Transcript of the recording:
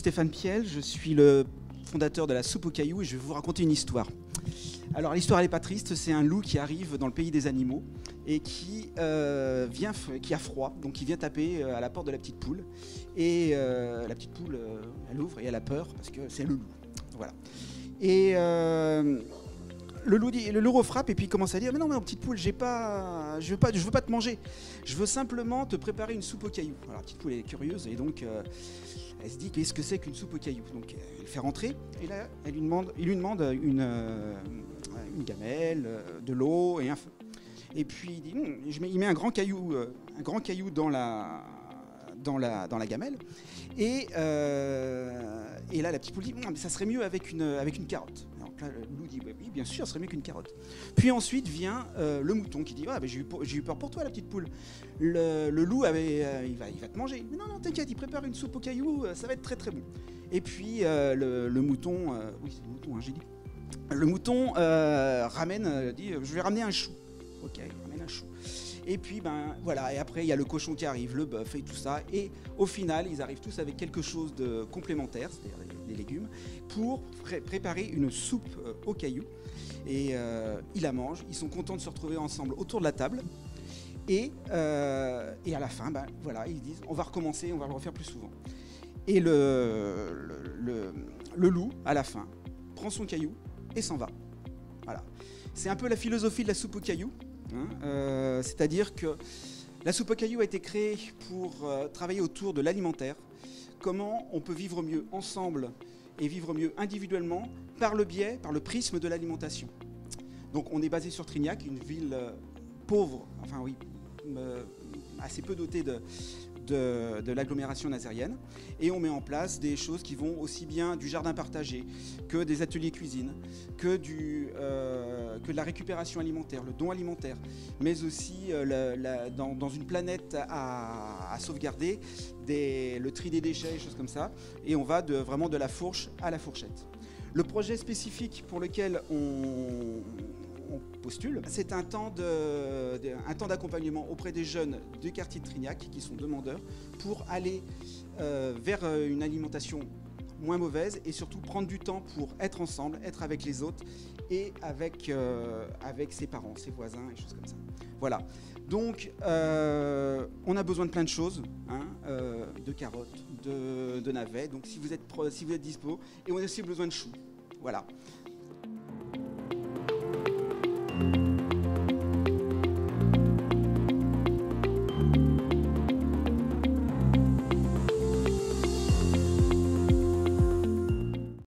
Stéphane Piel, je suis le fondateur de la soupe aux cailloux et je vais vous raconter une histoire. Alors l'histoire elle n'est pas triste, c'est un loup qui arrive dans le pays des animaux et qui a froid, donc il vient taper à la porte de la petite poule. Et la petite poule, elle ouvre et elle a peur parce que c'est le loup. Voilà. Et le loup refrappe et puis il commence à dire « Mais non, petite poule, je veux pas te manger. Je veux simplement te préparer une soupe aux cailloux. » Alors la petite poule est curieuse et donc elle se dit « Qu'est-ce que c'est qu'une soupe aux cailloux ?» Donc elle le fait rentrer et là il lui demande une gamelle, de l'eau et un feu. Et puis il dit il met un grand caillou dans la gamelle. Et là, la petite poule dit mais ça serait mieux avec une carotte. Alors là, le loup dit oui, bien sûr, ça serait mieux qu'une carotte. Puis ensuite vient le mouton qui dit j'ai eu peur pour toi, la petite poule. Le loup il va te manger. Mais non, t'inquiète, il prépare une soupe aux cailloux, ça va être très très bon. Et puis le mouton, oui c'est le mouton, j'ai dit. Le mouton dit je vais ramener un chou. Ok, il ramène un chou. Et puis voilà, et après il y a le cochon qui arrive, le bœuf et tout ça, et au final ils arrivent tous avec quelque chose de complémentaire, c'est-à-dire des légumes, pour préparer une soupe aux cailloux. Et ils la mangent, ils sont contents de se retrouver ensemble autour de la table. Et à la fin, voilà, ils disent on va recommencer, on va le refaire plus souvent. Et le loup, à la fin, prend son caillou et s'en va. Voilà. C'est un peu la philosophie de la soupe aux cailloux. C'est-à-dire que la soupe aux cailloux a été créée pour travailler autour de l'alimentaire. Comment on peut vivre mieux ensemble et vivre mieux individuellement par le prisme de l'alimentation. Donc on est basé sur Trignac, une ville pauvre, assez peu dotée de l'agglomération nazérienne, et on met en place des choses qui vont aussi bien du jardin partagé que des ateliers cuisine, que de la récupération alimentaire, le don alimentaire, mais aussi dans une planète à sauvegarder, le tri des déchets, des choses comme ça, et on va vraiment de la fourche à la fourchette. Le projet spécifique pour lequel on postule, c'est un temps d'accompagnement auprès des jeunes du quartier de Trignac qui sont demandeurs pour aller vers une alimentation moins mauvaise et surtout prendre du temps pour être ensemble, être avec les autres et avec ses parents, ses voisins et choses comme ça. Voilà. Donc on a besoin de plein de choses, de carottes, de navets. Donc si vous êtes dispo, et on a aussi besoin de choux. Voilà.